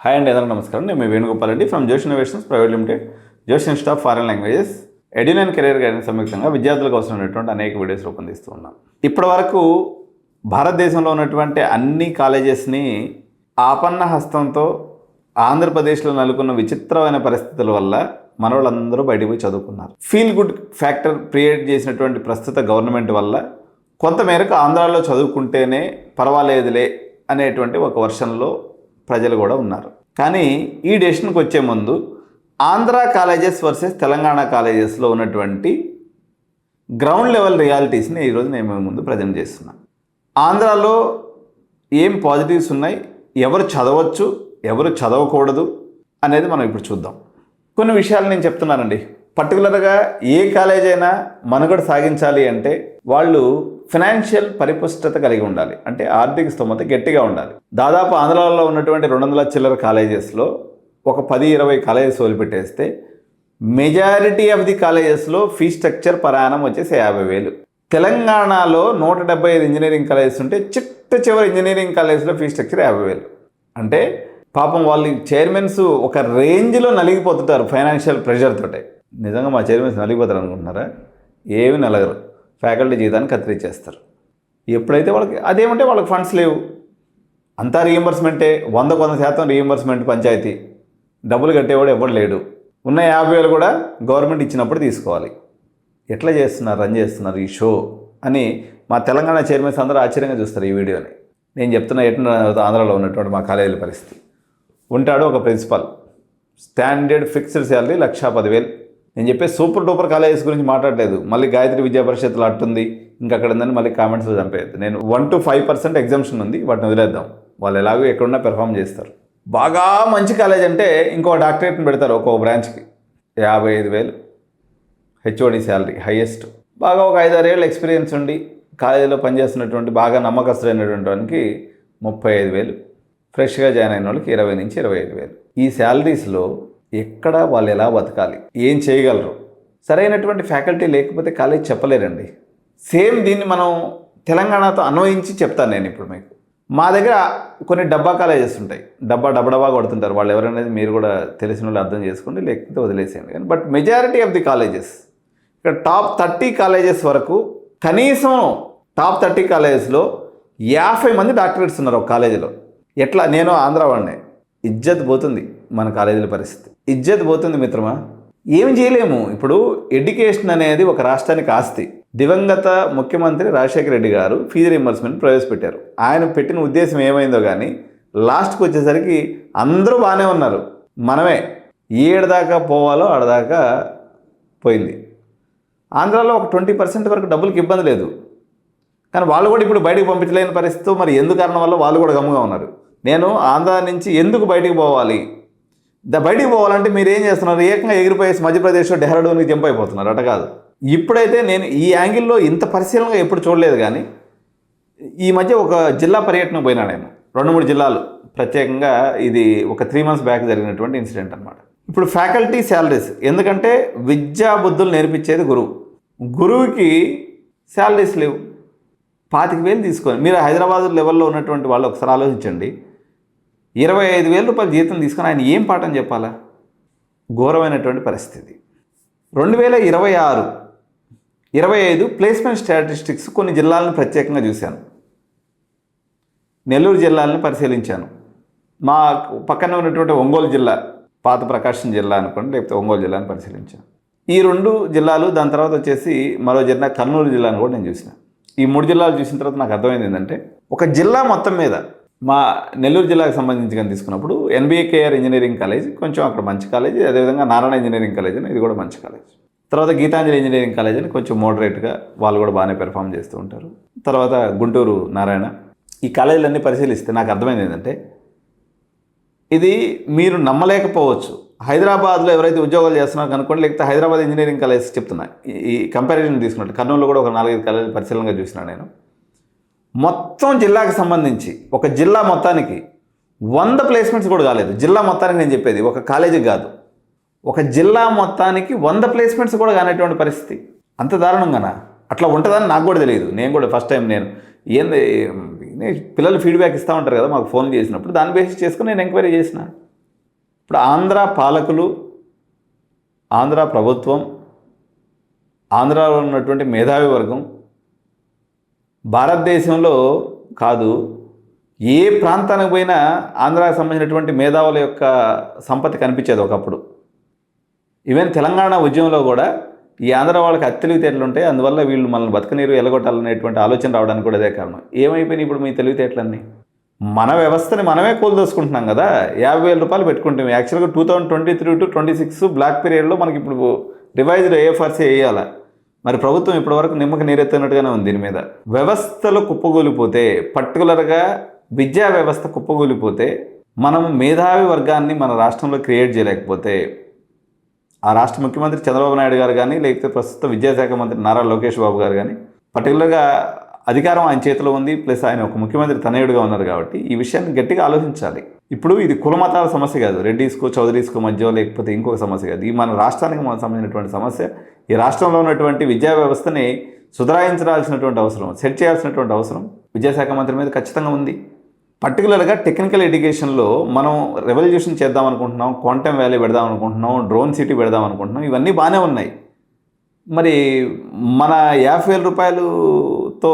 Hi అండి, అందరూ నమస్కారం. నేను మీ Venugopal Reddy from Josh innovations private limited, Josh institute of foreign languages, ఎడ్యున్ అండ్ కెరీర్ గైడెన్స్ సంయుక్తంగా విద్యార్థులకు అవసరమైనటువంటి అనేక వీడియోస్ రూపొందిస్తూ ఉన్నాం. ఇప్పటి వరకు భారతదేశంలో ఉన్నటువంటి అన్ని కాలేజెస్ని ఆపన్న హస్తంతో ఆంధ్రప్రదేశ్లో నెలకొన్న విచిత్రమైన పరిస్థితుల వల్ల మనవాళ్ళందరూ బయటకు పోయి చదువుకున్నారు. ఫీల్ గుడ్ ఫ్యాక్టర్ క్రియేట్ చేసినటువంటి ప్రస్తుత గవర్నమెంట్ వల్ల కొంతమేరకు ఆంధ్రాలో చదువుకుంటేనే పర్వాలేదులే అనేటువంటి ఒక వర్షన్లో ప్రజలు కూడా ఉన్నారు. కానీ ఈ డెసిషన్కి వచ్చే ముందు ఆంధ్ర కాలేజెస్ వర్సెస్ తెలంగాణ కాలేజెస్లో ఉన్నటువంటి గ్రౌండ్ లెవెల్ రియాలిటీస్ని ఈరోజు నేను ముందు ప్రజెంట్ చేస్తున్నాను. ఆంధ్రాలో ఏం పాజిటివ్స్ ఉన్నాయి, ఎవరు చదవచ్చు, ఎవరు చదవకూడదు అనేది మనం ఇప్పుడు చూద్దాం. కొన్ని విషయాలు నేను చెప్తున్నానండి. పర్టికులర్గా ఏ కాలేజ్ అయినా మనుగడ సాగించాలి అంటే వాళ్ళు ఫినాన్షియల్ పరిపుష్టత కలిగి ఉండాలి, అంటే ఆర్థిక స్తోమత గట్టిగా ఉండాలి. దాదాపు ఆంధ్రాలో ఉన్నటువంటి 200 చిల్లర కాలేజెస్లో ఒక 10-20 కాలేజెస్ వదిలిపెట్టేస్తే మెజారిటీ ఆఫ్ ది కాలేజెస్లో ఫీ స్ట్రక్చర్ పర్ యానం వచ్చేసి 50,000. తెలంగాణలో 175 ఇంజనీరింగ్ కాలేజెస్ ఉంటే చివరి ఇంజనీరింగ్ కాలేజెస్లో ఫీ స్ట్రక్చర్ 50,000. అంటే పాపం వాళ్ళు చైర్మన్స్ ఒక రేంజ్లో నలిగిపోతుంటారు ఫైనాన్షియల్ ప్రెషర్ తోటే. నిజంగా మా చైర్మన్స్ నలిగిపోతారు అనుకుంటున్నారా? ఏమి నలగరు. ఫ్యాకల్టీ జీతాన్ని కత్తిరించేస్తారు. ఎప్పుడైతే అదేమంటే వాళ్ళకి ఫండ్స్ లేవు, అంతా రీఎంబర్స్మెంటే, 100% రీఎంబర్స్మెంట్. పంచాయతీ డబ్బులు కట్టేవాడు ఎవడు లేడు. ఉన్న 50,000 కూడా గవర్నమెంట్ ఇచ్చినప్పుడు తీసుకోవాలి. ఎట్లా చేస్తున్నారు, రన్ చేస్తున్నారు ఈ షో అని మా తెలంగాణ చైర్మన్స్ అందరూ ఆశ్చర్యంగా చూస్తారు ఈ వీడియోని. నేను చెప్తున్నా ఎట్లా ఆంధ్రాలో ఉన్నటువంటి మా కాలేజీల పరిస్థితి. ఉంటాడు ఒక ప్రిన్సిపల్, స్టాండర్డ్ ఫిక్స్డ్ శాలరీ 1,10,000. నేను చెప్పే సూపర్ డూపర్ కాలేజెస్ గురించి మాట్లాడలేదు. మళ్ళీ గాయత్రి విద్యా పరిషత్తులు అట్టుంది, ఇంకక్కడ ఉందని మళ్ళీ కామెంట్స్లో చంపేయద్దు. నేను 1-5% ఎగ్జామ్షన్ ఉంది, వాటిని వదిలేద్దాం. వాళ్ళు ఎలాగో ఎక్కడున్నా పెర్ఫామ్ చేస్తారు. బాగా మంచి కాలేజ్ అంటే ఇంకో డాక్టరేట్ని పెడతారు ఒక్కొక్క బ్రాంచ్కి. 55,000 హెచ్ఓడి శాలరీ హైయెస్ట్. బాగా ఒక 5-6 ఏళ్ళు ఎక్స్పీరియన్స్ ఉండి కాలేజీలో పనిచేస్తున్నటువంటి బాగా నమ్మకస్తులైనటువంటి వానికి 35,000. ఫ్రెష్గా జాయిన్ అయిన వాళ్ళకి 20,000-25,000. ఈ శాలరీస్లో ఎక్కడ వాళ్ళు ఎలా బతకాలి, ఏం చేయగలరు? సరైనటువంటి ఫ్యాకల్టీ లేకపోతే కాలేజ్ చెప్పలేరండి. సేమ్ దీన్ని మనం తెలంగాణతో అన్వయించి చెప్తాను నేను ఇప్పుడు మీకు. మా దగ్గర కొన్ని డబ్బా కాలేజెస్ ఉంటాయి, డబ్బా కొడుతుంటారు వాళ్ళు. ఎవరనేది మీరు కూడా తెలిసిన వాళ్ళు అర్థం చేసుకోండి, లేకపోతే వదిలేసేయండి. కానీ but majority of the colleges, ఇక్కడ టాప్ 30 కాలేజెస్ వరకు కనీసం టాప్ 30 కాలేజెస్లో 50 మంది డాక్టరేట్స్ ఉన్నారు ఒక కాలేజీలో. ఎట్లా? నేను ఆంధ్ర వాడినే. ఇజ్జత్ పోతుంది మన కాలేజీల పరిస్థితి, ఇజ్జత్ పోతుంది మిత్రమా. ఏం చేయలేము. ఇప్పుడు ఎడ్యుకేషన్ అనేది ఒక రాష్ట్రానికి ఆస్తి. దివంగత ముఖ్యమంత్రి రాజశేఖర రెడ్డి గారు ఫీజు రీయింబర్స్మెంట్ ప్రవేశపెట్టారు. ఆయన పెట్టిన ఉద్దేశం ఏమైందో కానీ లాస్ట్కి వచ్చేసరికి అందరూ బాగానే ఉన్నారు, మనమే ఏడదాకా పోవాలో ఆడదాకా పోయింది. ఆంధ్రాలో ఒక 20% వరకు డబ్బులకి ఇబ్బంది లేదు, కానీ వాళ్ళు కూడా ఇప్పుడు బయటకు పంపించలేని పరిస్థితి. మరి ఎందుకు కారణం వల్ల వాళ్ళు కూడా గమ్ముగా ఉన్నారు. నేను ఆంధ్ర నుంచి ఎందుకు బయటికి పోవాలి? బయటికి పోవాలంటే మీరు ఏం చేస్తున్నారు? ఏకంగా ఎగిరిపోయేసి మధ్యప్రదేశ్లో డెహ్రాడూన్కి జంప్ అయిపోతున్నారు. అట కాదు. ఇప్పుడైతే నేను ఈ యాంగిల్లో ఇంత పరిశీలనగా ఎప్పుడు చూడలేదు. కానీ ఈ మధ్య ఒక జిల్లా పర్యటనకు పోయినా నేను, 2-3 జిల్లాలు. ప్రత్యేకంగా ఇది ఒక 3 months బ్యాక్ జరిగినటువంటి ఇన్సిడెంట్ అనమాట. ఇప్పుడు ఫ్యాకల్టీ శాలరీస్, ఎందుకంటే విద్యా బుద్ధులు నేర్పించేది గురువు. గురువుకి శాలరీస్ లేవు. 25,000 తీసుకొని మీరు హైదరాబాద్ లెవెల్లో ఉన్నటువంటి వాళ్ళు ఒకసారి ఆలోచించండి. 25,000 రూపాయలు జీతం తీసుకొని ఆయన ఏం పాఠం చెప్పాలా? ఘోరమైనటువంటి పరిస్థితి. 2026-25 ప్లేస్మెంట్ స్టాటిస్టిక్స్ కొన్ని జిల్లాలను ప్రత్యేకంగా చూశాను. నెల్లూరు జిల్లాలను పరిశీలించాను. మా పక్కన ఉన్నటువంటి ఒంగోలు జిల్లా, పాత ప్రకాశం జిల్లా అనుకోండి, లేకపోతే ఒంగోలు జిల్లాను పరిశీలించాను. ఈ 2 జిల్లాలు, దాని తర్వాత వచ్చేసి మరో జిల్లా కర్నూలు జిల్లాను కూడా నేను చూసిన. ఈ 3 జిల్లాలు చూసిన తర్వాత నాకు అర్థమైంది ఏంటంటే, ఒక జిల్లా మొత్తం మీద మా నెల్లూరు జిల్లాకు సంబంధించి కానీ తీసుకున్నప్పుడు NBKR ఇంజనీరింగ్ కాలేజ్ కొంచెం అక్కడ మంచి కాలేజ్, అదేవిధంగా నారాయణ ఇంజనీరింగ్ కాలేజ్ అని ఇది కూడా మంచి కాలేజ్. తర్వాత గీతాంజలి ఇంజనీరింగ్ కాలేజ్ అని కొంచెం మోడరేట్గా వాళ్ళు కూడా బాగానే పెర్ఫామ్ చేస్తూ ఉంటారు. తర్వాత గుంటూరు నారాయణ. ఈ కాలేజీలన్నీ పరిశీలిస్తే నాకు అర్థమైంది ఏంటంటే, ఇది మీరు నమ్మలేకపోవచ్చు. హైదరాబాద్లో ఎవరైతే ఉద్యోగాలు చేస్తున్నారో కనుక్కోండి, లేకపోతే హైదరాబాద్ ఇంజనీరింగ్ కాలేజ్ చెప్తున్నా. ఈ కంపారిజన్ తీసుకున్నట్టు కర్నూలులో కూడా ఒక 4-5 కాలేజీలు పరిశీలనగా చూసినా నేను. మొత్తం జిల్లాకి సంబంధించి ఒక జిల్లా మొత్తానికి 100 ప్లేస్మెంట్స్ కూడా కాలేదు. జిల్లా మొత్తానికి నేను చెప్పేది, ఒక కాలేజీకి కాదు, ఒక జిల్లా మొత్తానికి 100 ప్లేస్మెంట్స్ కూడా కానటువంటి పరిస్థితి. అంత దారుణంగానా? అట్లా ఉంటుందని నాకు కూడా తెలియదు. నేను కూడా ఫస్ట్ టైం నేను ఏంది పిల్లలు ఫీడ్బ్యాక్ ఇస్తూ ఉంటారు కదా మాకు ఫోన్ చేసినప్పుడు, దాన్ని బేస్ చేసుకుని నేను ఎంక్వైరీ చేసిన. ఇప్పుడు ఆంధ్ర పాలకులు, ఆంధ్ర ప్రభుత్వం, ఆంధ్రాలో ఉన్నటువంటి మేధావి వర్గం భారతదేశంలో కాదు ఏ ప్రాంతానికి పోయినా ఆంధ్రాకి సంబంధించినటువంటి మేధావుల యొక్క సంపత్తి కనిపించేది ఒకప్పుడు. ఈవెన్ తెలంగాణ ఉద్యమంలో కూడా ఈ ఆంధ్ర వాళ్ళకి తెలివితేటలు ఉంటాయి, అందువల్ల వీళ్ళు మనల్ని బతకనీరు ఎలగొట్టాలనేటువంటి ఆలోచన రావడానికి కూడా అదే కారణం. ఏమైపోయినాయి ఇప్పుడు మీ తెలివితేటలన్నీ? మన వ్యవస్థని మనమే కూలదోసుకుంటున్నాం కదా. 50,000 రూపాయలు పెట్టుకుంటాం. యాక్చువల్గా 2023 to 26 బ్లాక్ పీరియడ్లో మనకి ఇప్పుడు రివైజ్డ్ ఏఎఫ్ఆర్సీ వేయాలి. మరి ప్రభుత్వం ఇప్పటివరకు నిమ్మక నీరెత్తినట్టుగానే ఉంది దీని మీద. వ్యవస్థలు కుప్పగూలిపోతే, పర్టికులర్గా విద్యా వ్యవస్థ కుప్పగూలిపోతే, మనం మేధావి వర్గాన్ని మన రాష్ట్రంలో క్రియేట్ చేయలేకపోతే, ఆ రాష్ట్ర ముఖ్యమంత్రి చంద్రబాబు నాయుడు గారు కానీ, లేకపోతే ప్రస్తుత విద్యాశాఖ మంత్రి నారా లోకేష్ బాబు గారు కానీ, పర్టికులర్గా అధికారం ఆయన చేతిలో ఉంది, ప్లస్ ఆయన ఒక ముఖ్యమంత్రి తనయుడుగా ఉన్నారు కాబట్టి ఈ విషయాన్ని గట్టిగా ఆలోచించాలి. ఇప్పుడు ఇది కుల మతాల సమస్య కాదు, రెడ్డిస్కో చౌదరీస్కో మధ్య లేకపోతే ఇంకొక సమస్య కాదు. ఇది మన రాష్ట్రానికి సంబంధించినటువంటి సమస్య. ఈ రాష్ట్రంలో ఉన్నటువంటి విద్యా వ్యవస్థని సుధరాయించాల్సినటువంటి అవసరం, సెట్ చేయాల్సినటువంటి అవసరం విద్యాశాఖ మంత్రి మీద ఖచ్చితంగా ఉంది. పర్టికులర్గా టెక్నికల్ ఎడ్యుకేషన్లో మనం రెవల్యూషన్ చేద్దాం అనుకుంటున్నాం, క్వాంటమ్ వ్యాలీ పెడదాం అనుకుంటున్నాం, డ్రోన్ సిటీ పెడదాం అనుకుంటున్నాం, ఇవన్నీ బాగానే ఉన్నాయి. మరి మన 50,000 రూపాయలతో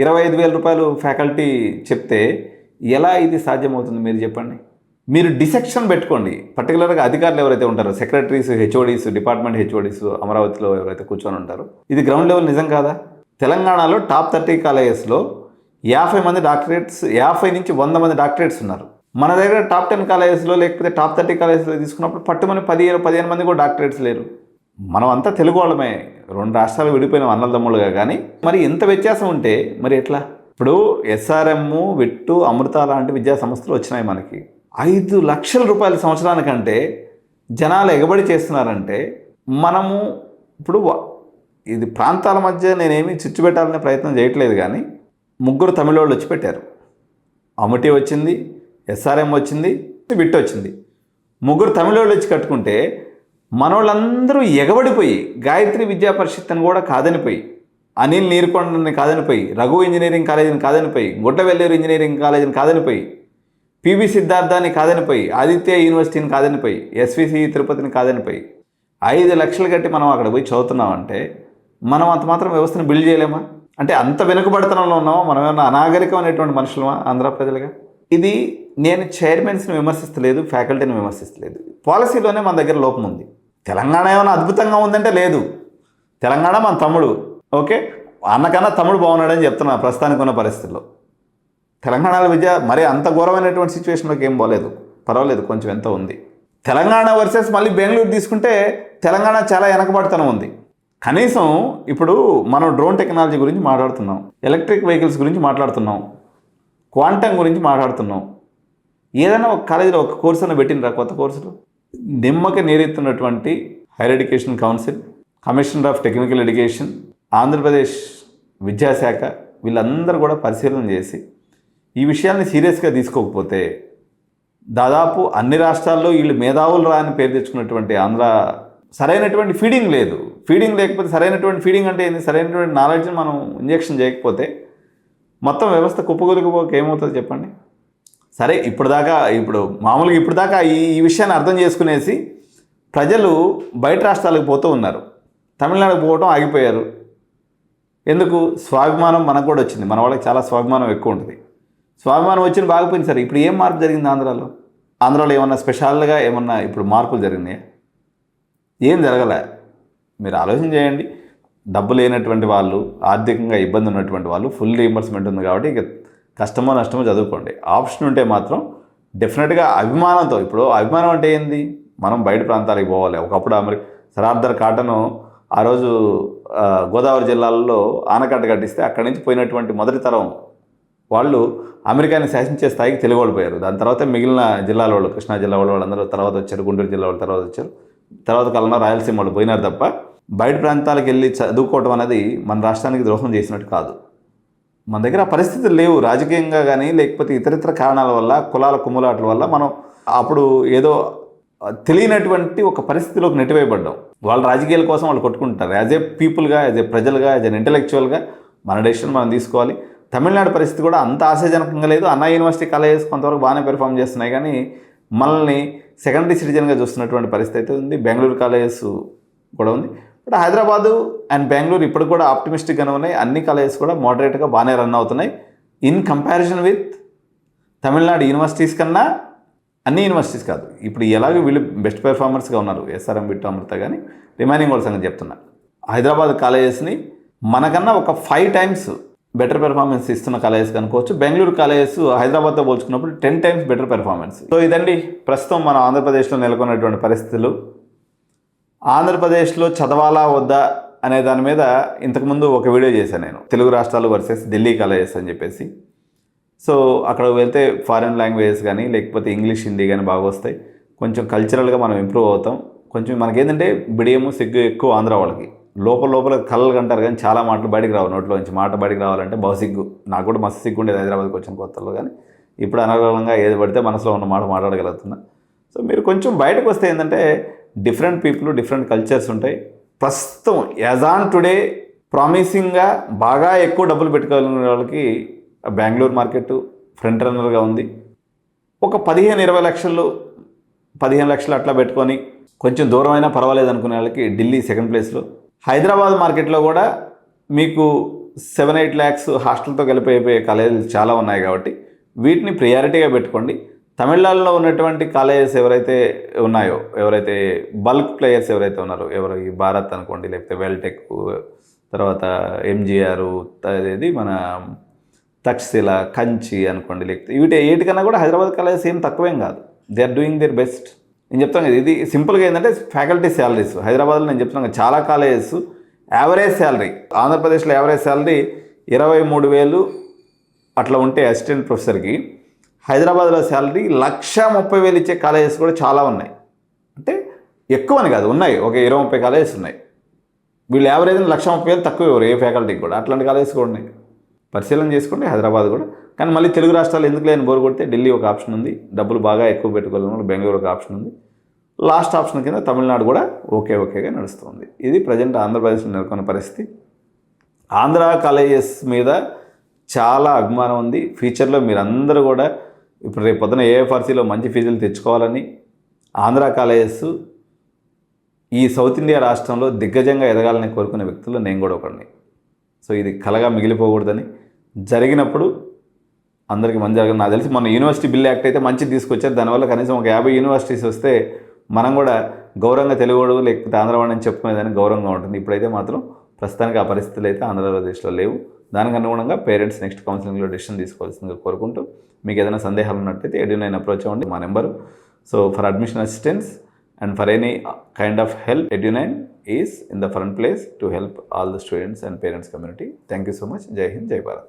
25,000 రూపాయలు ఫ్యాకల్టీ చెప్తే ఎలా ఇది సాధ్యమవుతుంది మీరు చెప్పండి? మీరు డిసెక్షన్ పెట్టుకోండి. పర్టికులర్గా అధికారులు ఎవరైతే ఉంటారో, సెక్రటరీస్, హెచ్ఓడీస్, డిపార్ట్మెంట్ హెచ్ఓడీస్ అమరావతిలో ఎవరైతే కూర్చొని ఉంటారో, ఇది గ్రౌండ్ లెవెల్ నిజం కాదా? తెలంగాణలో టాప్ 30 కాలేజెస్లో 50 మంది డాక్టరేట్స్, 50 నుంచి 100 మంది డాక్టరేట్స్ ఉన్నారు. మన దగ్గర టాప్ 10 కాలేజెస్లో లేకపోతే టాప్ 30 కాలేజెస్లో తీసుకున్నప్పుడు పట్టుమని 15 మంది కూడా డాక్టరేట్స్ లేరు. మనం అంతా తెలుగు వాళ్ళమే, 2 రాష్ట్రాలు విడిపోయిన అన్నదమ్ములుగా. కానీ మరి ఎంత వ్యత్యాసం ఉంటే మరి ఎట్లా? ఇప్పుడు ఎస్ఆర్ఎం, విట్టు, అమృత లాంటి విద్యా సంస్థలు వచ్చినాయి మనకి. 5 లక్షల రూపాయల సంవత్సరానికంటే జనాలు ఎగబడి చేస్తున్నారంటే మనము ఇప్పుడు ఇది ప్రాంతాల మధ్య నేనేమి చిచ్చు పెట్టాలనే ప్రయత్నం చేయట్లేదు. కానీ 3 తమిళోళ్ళు వచ్చి పెట్టారు. అమటి వచ్చింది, ఎస్ఆర్ఎం వచ్చింది, విట్టు వచ్చింది. 3 తమిళోళ్ళు వచ్చి కట్టుకుంటే మనోళ్ళందరూ ఎగబడిపోయి గాయత్రి విద్యా పరిషత్ అని కూడా కాదనిపోయి, అనిల్ నీరుకొండని కాదనిపోయి, రఘు ఇంజనీరింగ్ కాలేజీని కాదనిపోయి, గుట్టవెల్లేరు ఇంజనీరింగ్ కాలేజీని కాదనిపోయి, పివి సిద్ధార్థాన్ని కాదనిపోయి, ఆదిత్య యూనివర్సిటీని కాదనిపోయి, ఎస్విసి తిరుపతిని కాదనిపోయి 5 లక్షలు కట్టి మనం అక్కడ పోయి చదువుతున్నామంటే మనం అంత మాత్రం వ్యవస్థను బిల్డ్ చేయలేమా? అంటే అంత వెనుకబడతనంలో ఉన్నామా? మనం ఏమన్నా అనాగరికమైనటువంటి మనుషులమా ఆంధ్ర ప్రజలుగా? ఇది నేను చైర్మన్స్ని విమర్శిస్తలేదు, ఫ్యాకల్టీని విమర్శిస్తలేదు. పాలసీలోనే మన దగ్గర లోపం ఉంది. తెలంగాణ ఏమైనా అద్భుతంగా ఉందంటే లేదు. తెలంగాణ మన తమ్ముడు, ఓకే, అన్నకన్నా తమ్ముడు బాగున్నాడని చెప్తున్నా ప్రస్తుతానికి ఉన్న పరిస్థితుల్లో. తెలంగాణలో విద్య మరి అంత ఘోరమైనటువంటి సిచ్యువేషన్లోకి ఏం పోలేదు, పర్వాలేదు, కొంచెం ఎంత ఉంది. తెలంగాణ వర్సెస్ మళ్ళీ బెంగళూరు తీసుకుంటే తెలంగాణ చాలా వెనకబడుతూనే ఉంది. కనీసం ఇప్పుడు మనం డ్రోన్ టెక్నాలజీ గురించి మాట్లాడుతున్నాం, ఎలక్ట్రిక్ వెహికల్స్ గురించి మాట్లాడుతున్నాం, క్వాంటమ్ గురించి మాట్లాడుతున్నాం. ఏదైనా ఒక కాలేజీలో ఒక కోర్సు అని పెట్టినరా? కొత్త కోర్సులు నిమ్మకి నీరెత్తున్నటువంటి higher education council, commissioner of technical education, Andhra Pradesh విద్యాశాఖ వీళ్ళందరూ కూడా పరిశీలన చేసి ఈ విషయాన్ని సీరియస్గా తీసుకోకపోతే దాదాపు అన్ని రాష్ట్రాల్లో వీళ్ళు మేధావులు రా అని పేరు తెచ్చుకున్నటువంటి ఆంధ్ర సరైనటువంటి ఫీడింగ్ లేదు. ఫీడింగ్ లేకపోతే సరైనటువంటి ఫీడింగ్ అంటే ఏంది? సరైనటువంటి నాలెడ్జ్ని మనం ఇంజెక్షన్ చేయకపోతే మొత్తం వ్యవస్థ కుప్పగొలిగిపోక ఏమవుతుంది చెప్పండి? సరే, ఇప్పుడు మామూలుగా ఇప్పుడు దాకా ఈ విషయాన్ని అర్థం చేసుకునేసి ప్రజలు బయట రాష్ట్రాలకు పోతూ ఉన్నారు, తమిళనాడుకు పోవటం ఆగిపోయారు. ఎందుకు? స్వాభిమానం మనకు కూడా వచ్చింది. మన వాళ్ళకి చాలా స్వాభిమానం ఎక్కువ ఉంటుంది. స్వాభిమానం వచ్చిన బాగిపోయింది. సరే, ఇప్పుడు ఏం మార్పు జరిగింది ఆంధ్రాలో? ఆంధ్రాలో ఏమన్నా స్పెషల్గా ఏమన్నా ఇప్పుడు మార్పులు జరిగినాయా? ఏం జరగలే. మీరు ఆలోచన చేయండి. డబ్బు లేనటువంటి వాళ్ళు, ఆర్థికంగా ఇబ్బంది ఉన్నటువంటి వాళ్ళు ఫుల్ రీయింబర్స్మెంట్ ఉంది కాబట్టి ఇక కష్టమో నష్టమో చదువుకోండి. ఆప్షన్ ఉంటే మాత్రం డెఫినెట్గా అభిమానంతో. ఇప్పుడు అభిమానం అంటే ఏంది? మనం బయట ప్రాంతాలకు పోవాలి. ఒకప్పుడు సర్ ఆర్థర్ కాటను ఆ రోజు గోదావరి జిల్లాలలో ఆనకట్ట కట్టిస్తే అక్కడి నుంచి పోయినటువంటి మొదటి తరం వాళ్ళు అమెరికాని శాసించే స్థాయికి తెలుగు వాళ్ళు పోయారు. దాని తర్వాత మిగిలిన జిల్లాల వాళ్ళు, కృష్ణా జిల్లా వాళ్ళందరూ తర్వాత వచ్చారు, గుంటూరు జిల్లా వాళ్ళు తర్వాత వచ్చారు, తర్వాత కాలంలో రాయలసీమ వాళ్ళు పోయినారు తప్ప బయట ప్రాంతాలకు వెళ్ళి చదువుకోవటం అనేది మన రాష్ట్రానికి ద్రోహం చేసినట్టు కాదు. మన దగ్గర ఆ పరిస్థితులు లేవు, రాజకీయంగా కానీ లేకపోతే ఇతరితర కారణాల వల్ల, కులాల కుమ్ములాటల వల్ల మనం అప్పుడు ఏదో తెలియనటువంటి ఒక పరిస్థితిలోకి నెట్టివేయబడ్డాం. వాళ్ళ రాజకీయాల కోసం వాళ్ళు కొట్టుకుంటారు. యాజ్ ఏ పీపుల్గా, యాజ్ ఏ ప్రజలుగా, యాజ్ ఎన్ ఇంటలెక్చువల్గా మన డెసిషన్ మనం తీసుకోవాలి. తమిళనాడు పరిస్థితి కూడా అంత ఆశాజనకంగా లేదు. అన్నా యూనివర్సిటీ కాలేజెస్ కొంతవరకు బాగానే పెర్ఫామ్ చేస్తున్నాయి, కానీ మనల్ని సెకండరీ సిటిజన్గా చూస్తున్నటువంటి పరిస్థితి అయితే ఉంది. బెంగళూరు కాలేజెస్ కూడా ఉంది. బట్ హైదరాబాదు అండ్ బెంగళూరు ఇప్పుడు కూడా ఆప్టిమిస్టిక్గానే ఉన్నాయి. అన్ని కాలేజెస్ కూడా మోడరేట్గా బాగానే రన్ అవుతున్నాయి. In comparison with Tamil Nadu universities కన్నా అన్ని యూనివర్సిటీస్ కాదు, ఇప్పుడు ఎలాగో వీళ్ళు బెస్ట్ పెర్ఫార్మర్స్గా ఉన్నారు, ఎస్ఆర్ఎం బిట్టు అమృత కానీ రిమైనింగ్ వాళ్ళ సంగతి చెప్తున్నా. హైదరాబాద్ కాలేజెస్ని మనకన్నా ఒక 5 times బెటర్ పెర్ఫార్మెన్స్ ఇస్తున్న కాలేజెస్ అనుకోవచ్చు. బెంగళూరు కాలేజెస్ హైదరాబాద్తో పోల్చుకున్నప్పుడు 10 times బెటర్ పెర్ఫార్మెన్స్. సో ఇదండి ప్రస్తుతం మన ఆంధ్రప్రదేశ్లో నెలకొన్నటువంటి పరిస్థితులు. ఆంధ్రప్రదేశ్లో చదవాలా వద్దా అనే దాని మీద ఇంతకుముందు ఒక వీడియో చేశాను నేను, తెలుగు రాష్ట్రాలు వర్సెస్ ఢిల్లీ కాలేజెస్ అని చెప్పేసి. సో అక్కడ వెళ్తే ఫారిన్ లాంగ్వేజెస్ కానీ లేకపోతే ఇంగ్లీష్ హిందీ కానీ బాగా వస్తాయి. కొంచెం కల్చరల్గా మనం ఇంప్రూవ్ అవుతాం. కొంచెం మనకేంటంటే బిడియము సిగ్గు ఎక్కువ ఆంధ్ర వాళ్ళకి, లోపల కళ్ళలు అంటారు కానీ చాలా మాటలు బయటికి రావు. నోట్లో నుంచి మాట బయటికి రావాలంటే బాగా సిగ్గు. నాకు కూడా మస్తు సిగ్గు ఉండేది హైదరాబాద్కి వచ్చిన కొత్తలో, కానీ ఇప్పుడు అనర్గళంగా ఏది పడితే మనసులో ఉన్న మాట మాట్లాడగలుగుతున్నా. సో మీరు కొంచెం బయటకు వస్తే ఏంటంటే డిఫరెంట్ పీపుల్, డిఫరెంట్ కల్చర్స్ ఉంటాయి. ప్రస్తుతం యాజ్ ఆన్ టుడే ప్రామిసింగ్గా బాగా ఎక్కువ డబ్బులు పెట్టుకోగలిగిన వాళ్ళకి బెంగళూరు మార్కెట్ ఫ్రంట్ రన్నర్గా ఉంది. ఒక 15-20 లక్షలు 15 లక్షలు అట్లా పెట్టుకొని కొంచెం దూరమైనా పర్వాలేదు అనుకునే వాళ్ళకి ఢిల్లీ సెకండ్ ప్లేస్లో. హైదరాబాద్ మార్కెట్లో కూడా మీకు 7-8 lakhs హాస్టల్తో కలిపి అయిపోయే కాలేజీలు చాలా ఉన్నాయి కాబట్టి వీటిని ప్రియారిటీగా పెట్టుకోండి. తమిళనాడులో ఉన్నటువంటి కాలేజెస్ ఎవరైతే ఉన్నాయో, ఎవరైతే బల్క్ ప్లేయర్స్ ఎవరైతే ఉన్నారో, ఎవరు ఈ భారత్ అనుకోండి, లేకపోతే వెల్టెక్, తర్వాత ఎంజీఆర్, అదేది మన తక్షశిల, కంచి అనుకోండి, లేకపోతే వీటికన్నా కూడా హైదరాబాద్ కాలేజెస్ ఏం తక్కువేం కాదు. They are doing their best. నేను చెప్తాను కదా, ఇది సింపుల్గా ఏంటంటే ఫ్యాకల్టీ శాలరీస్ హైదరాబాద్లో నేను చెప్తున్నాను కదా, చాలా కాలేజెస్ యావరేజ్ శాలరీ, ఆంధ్రప్రదేశ్లో యావరేజ్ శాలరీ 23,000 అట్లా ఉంటే అసిస్టెంట్ ప్రొఫెసర్కి, హైదరాబాద్లో శాలరీ 1,30,000 ఇచ్చే కాలేజెస్ కూడా చాలా ఉన్నాయి. అంటే ఎక్కువని కాదు, ఉన్నాయి, ఒక 20-30 కాలేజెస్ ఉన్నాయి. వీళ్ళు యావరేజ్ 1,30,000 తక్కువ ఇవ్వరు ఏ ఫ్యాకల్టీకి కూడా. అట్లాంటి కాలేజెస్ కూడా ఉన్నాయి, పరిశీలన చేసుకోండి. హైదరాబాద్ కూడా. కానీ మళ్ళీ తెలుగు రాష్ట్రాలు ఎందుకు లేని బోరు కొడితే ఢిల్లీ ఒక ఆప్షన్ ఉంది, డబ్బులు బాగా ఎక్కువ పెట్టుకోవాలి, బెంగళూరు ఒక ఆప్షన్ ఉంది, లాస్ట్ ఆప్షన్ కింద తమిళనాడు కూడా ఓకేగా నడుస్తుంది. ఇది ప్రజెంట్ ఆంధ్రప్రదేశ్లో నెలకొన్న పరిస్థితి. ఆంధ్ర కాలేజెస్ మీద చాలా అభిమానం ఉంది. ఫ్యూచర్లో మీరందరూ కూడా ఇప్పుడు రేపు పొద్దున ఏఎఫ్ఆర్సీలో మంచి ఫీజులు తెచ్చుకోవాలని, ఆంధ్ర కాలేజెస్ ఈ సౌత్ ఇండియా రాష్ట్రంలో దిగ్గజంగా ఎదగాలని కోరుకునే వ్యక్తుల్లో నేను కూడా ఒకడిని. సో ఇది కలగా మిగిలిపోకూడదని, జరిగినప్పుడు అందరికీ మంచి జరగదు. నాకు తెలిసి మన యూనివర్సిటీ బిల్ యాక్ట్ అయితే మంచిది తీసుకొచ్చారు. దానివల్ల కనీసం ఒక 50 యూనివర్సిటీస్ వస్తే మనం కూడా గౌరవంగా తెలుగువాడు లేకపోతే ఆంధ్రవాడు అని చెప్పుకునేదానికి గౌరవంగా ఉంటుంది. ఇప్పుడైతే మాత్రం ప్రస్తుతానికి ఆ పరిస్థితులు అయితే ఆంధ్రప్రదేశ్లో లేవు. దానికి అనుగుణంగా పేరెంట్స్ నెక్స్ట్ కౌన్సిలింగ్లో డెసిషన్ తీసుకోవాల్సిందిగా కోరుకుంటూ, మీకు ఏదైనా సందేహాలు ఉన్నట్టయితే ఎడ్యునైన్ అప్రోచ్ అవ్వండి, మా number. So for admission assistance and for any kind of help, Edunine is in the front place to help all the students and parents community. Thank you so much. Jai Hind, Jai Bharat.